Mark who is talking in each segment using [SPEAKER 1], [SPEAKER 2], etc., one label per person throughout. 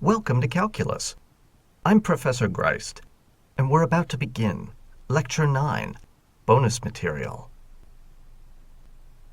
[SPEAKER 1] Welcome to Calculus. I'm Professor Greist, and we're about to begin Lecture 9, Bonus Material.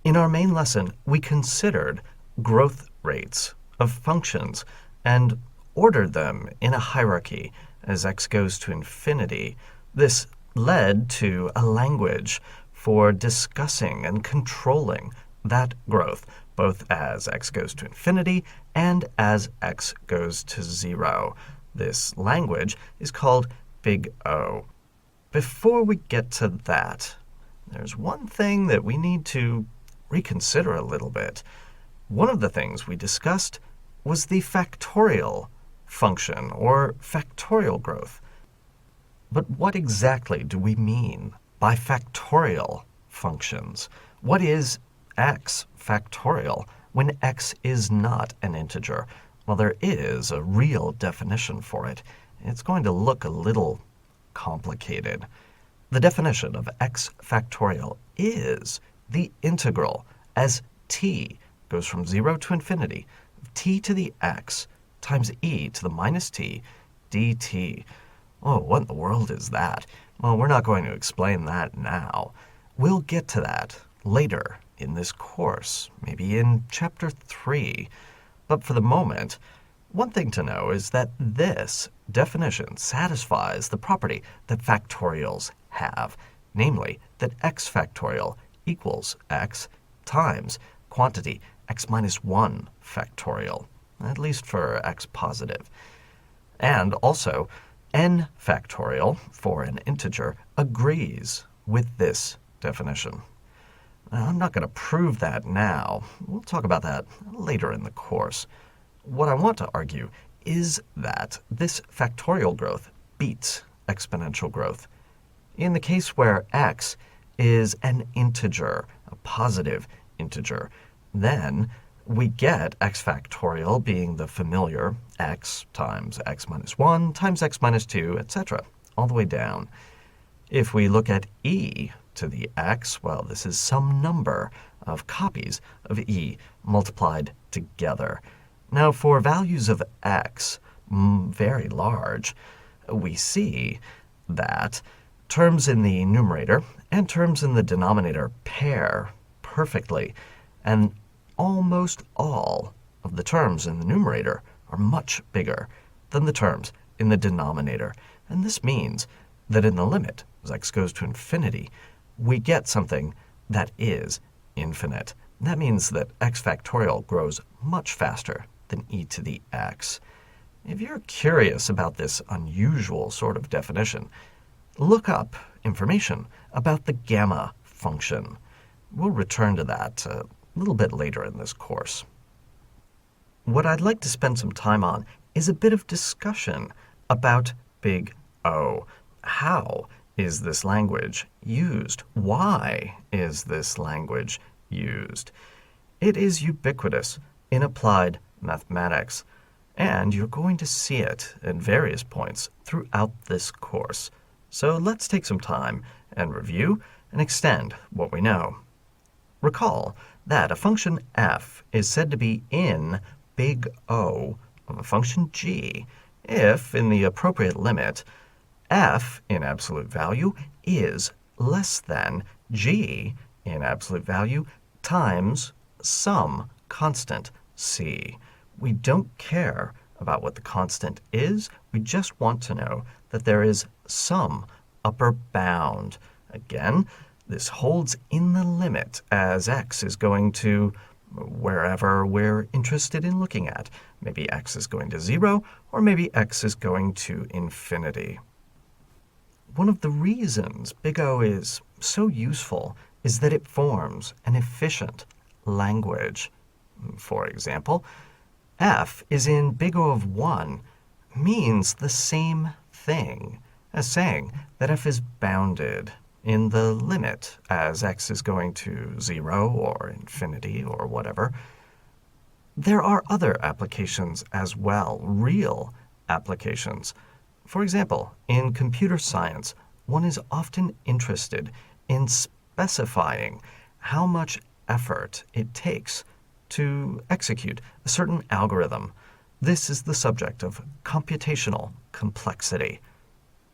[SPEAKER 1] In our main lesson, we considered growth rates of functions and ordered them in a hierarchy as x goes to infinity. This led to a language for discussing and controlling that growth, both as x goes to infinity and as x goes to 0. This language is called Big O. Before we get to that, there's one thing that we need to reconsider a little bit. One of the things we discussed was the factorial function, or factorial growth. But what exactly do we mean by factorial functions? What is x factorial when x is not an integer? Well, there is a real definition for it. It's going to look a little complicated. The definition of x factorial is the integral as t goes from 0 to infinity of t to the x times e to the minus t dt. Oh, what in the world is that? Well, we're not going to explain that now. We'll get to that later in this course, maybe in Chapter 3. But for the moment, one thing to know is that this definition satisfies the property that factorials have, namely that x factorial equals x times quantity x minus 1 factorial, at least for x positive. And also, n factorial, for an integer, agrees with this definition. Now, I'm not going to prove that now. We'll talk about that later in the course. What I want to argue is that this factorial growth beats exponential growth. In the case where x is an integer, a positive integer, then we get x factorial being the familiar x times x minus 1 times x minus 2, etc., all the way down. If we look at e to the x, well, this is some number of copies of e multiplied together. Now, for values of x very large, we see that terms in the numerator and terms in the denominator pair perfectly, and almost all of the terms in the numerator are much bigger than the terms in the denominator. And this means that in the limit, as x goes to infinity, we get something that is infinite. That means that x factorial grows much faster than e to the x. If you're curious about this unusual sort of definition, look up information about the gamma function. We'll return to that a little bit later in this course. What I'd like to spend some time on is a bit of discussion about Big O. How is this language used? Why is this language used? It is ubiquitous in applied mathematics, and you're going to see it at various points throughout this course. So let's take some time and review and extend what we know. Recall that a function f is said to be in Big O of a function g if, in the appropriate limit, f in absolute value is less than g in absolute value times some constant c. We don't care about what the constant is. We just want to know that there is some upper bound. Again, this holds in the limit as x is going to wherever we're interested in looking at. Maybe x is going to 0, or maybe x is going to infinity. One of the reasons Big O is so useful is that it forms an efficient language. For example, f is in Big O of 1 means the same thing as saying that f is bounded in the limit as x is going to 0 or infinity or whatever. There are other applications as well, real applications. For example, in computer science, one is often interested in specifying how much effort it takes to execute a certain algorithm. This is the subject of computational complexity.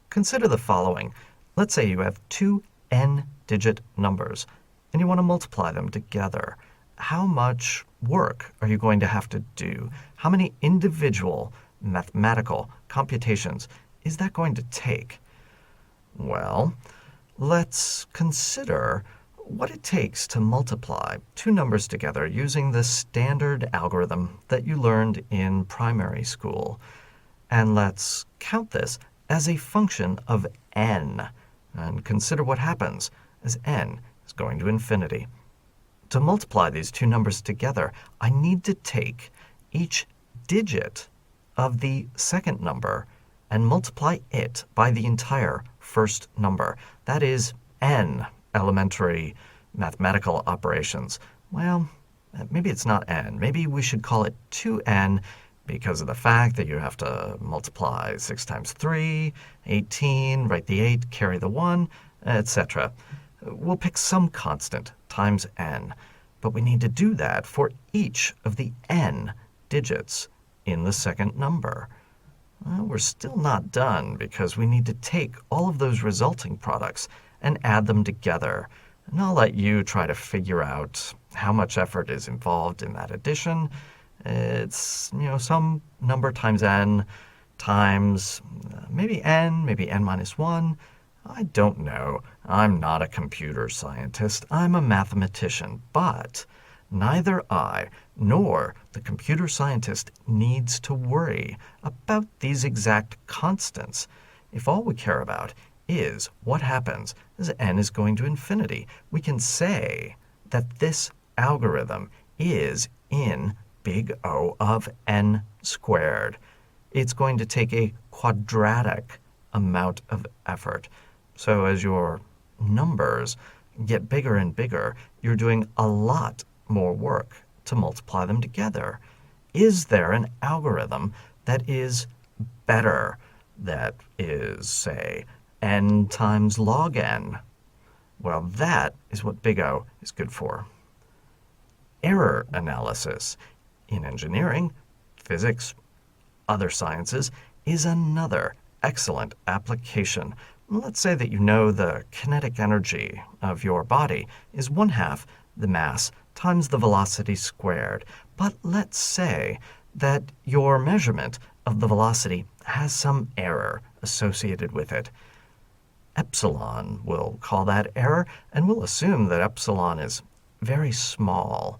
[SPEAKER 1] Consider the following. Let's say you have two n-digit numbers, and you want to multiply them together. How much work are you going to have to do? How many individual mathematical computations is that going to take? Well, let's consider what it takes to multiply two numbers together using the standard algorithm that you learned in primary school. And let's count this as a function of n, and consider what happens as n is going to infinity. To multiply these two numbers together, I need to take each digit of the second number and multiply it by the entire first number. That is n elementary mathematical operations. Well, maybe it's not n. Maybe we should call it 2n because of the fact that you have to multiply 6 times 3, 18, write the 8, carry the 1, etc. We'll pick some constant times n, but we need to do that for each of the n digits in the second number. Well, we're still not done because we need to take all of those resulting products and add them together. And I'll let you try to figure out how much effort is involved in that addition. It's, some number times n times maybe n minus 1. I don't know. I'm not a computer scientist. I'm a mathematician. But neither I nor the computer scientist needs to worry about these exact constants. If all we care about is what happens as n is going to infinity, we can say that this algorithm is in big O of n squared. It's going to take a quadratic amount of effort. So as your numbers get bigger and bigger, you're doing a lot more work to multiply them together. Is there an algorithm that is better, that is, say, n times log n? Well, that is what big O is good for. Error analysis in engineering, physics, other sciences is another excellent application. Let's say that you know the kinetic energy of your body is 1/2 the mass times the velocity squared. But let's say that your measurement of the velocity has some error associated with it. Epsilon, we'll call that error, and we'll assume that epsilon is very small.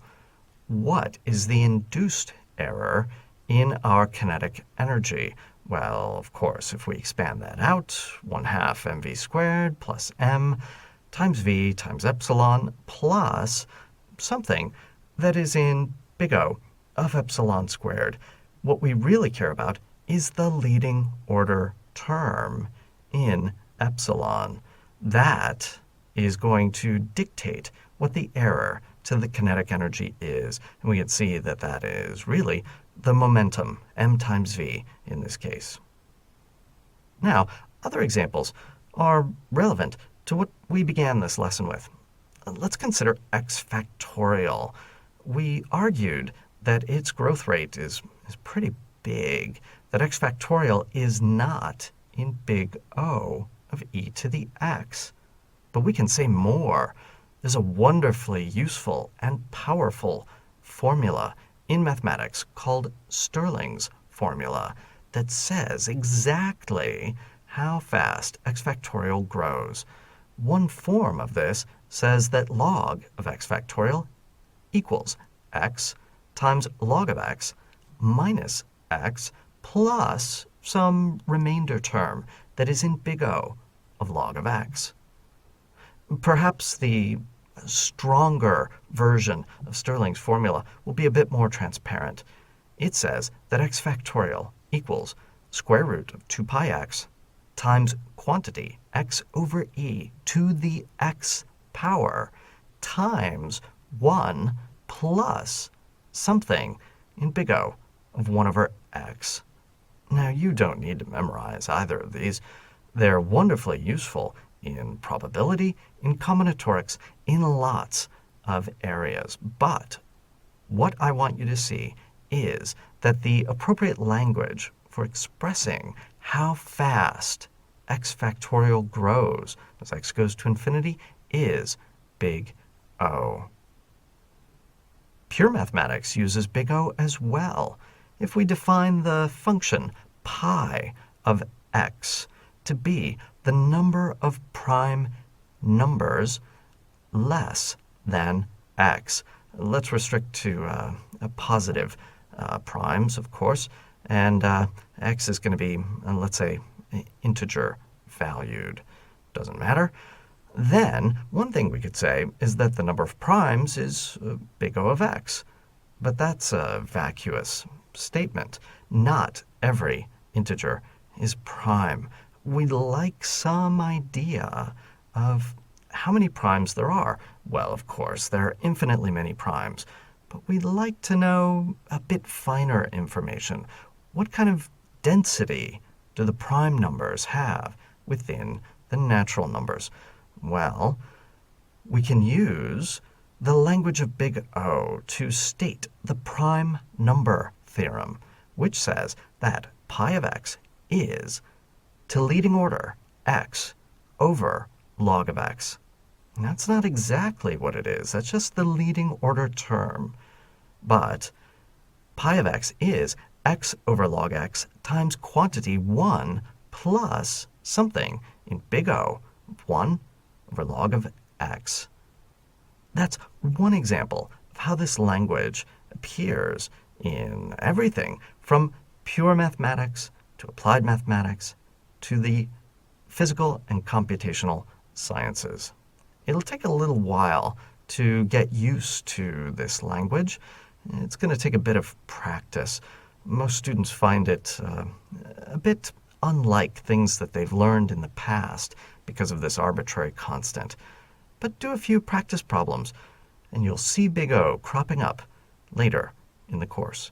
[SPEAKER 1] What is the induced error in our kinetic energy? Well, of course, if we expand that out, 1/2 mv squared plus m times v times epsilon plus something that is in big O of epsilon squared. What we really care about is the leading order term in epsilon. That is going to dictate what the error to the kinetic energy is. And we can see that that is really the momentum, m times v in this case. Now, other examples are relevant to what we began this lesson with. Let's consider x factorial. We argued that its growth rate is pretty big, that x factorial is not in big O of e to the x. But we can say more. There's a wonderfully useful and powerful formula in mathematics called Stirling's formula that says exactly how fast x factorial grows. One form of this says that log of x factorial equals x times log of x minus x plus some remainder term that is in big O of log of x. Perhaps the stronger version of Stirling's formula will be a bit more transparent. It says that x factorial equals square root of 2 pi x times quantity x over e to the x power times 1 plus something in big O of 1 over x. Now, you don't need to memorize either of these. They're wonderfully useful in probability, in combinatorics, in lots of areas. But what I want you to see is that the appropriate language for expressing how fast x factorial grows as x goes to infinity is big O. Pure mathematics uses big O as well. If we define the function pi of x to be the number of prime numbers less than x. Let's restrict to positive primes, of course, and x is going to be, let's say, integer valued. Doesn't matter. Then, one thing we could say is that the number of primes is big O of x. But that's a vacuous statement. Not every integer is prime. We'd like some idea of how many primes there are. Well, of course, there are infinitely many primes. But we'd like to know a bit finer information. What kind of density do the prime numbers have within the natural numbers? Well, we can use the language of big O to state the prime number theorem, which says that pi of x is to leading order x over log of x. And that's not exactly what it is. That's just the leading order term. But pi of x is x over log x times quantity 1 plus something in big O, 1 over log of x. That's one example of how this language appears in everything from pure mathematics to applied mathematics to the physical and computational sciences. It'll take a little while to get used to this language. It's going to take a bit of practice. Most students find it a bit unlike things that they've learned in the past because of this arbitrary constant. But do a few practice problems, and you'll see big O cropping up later in the course.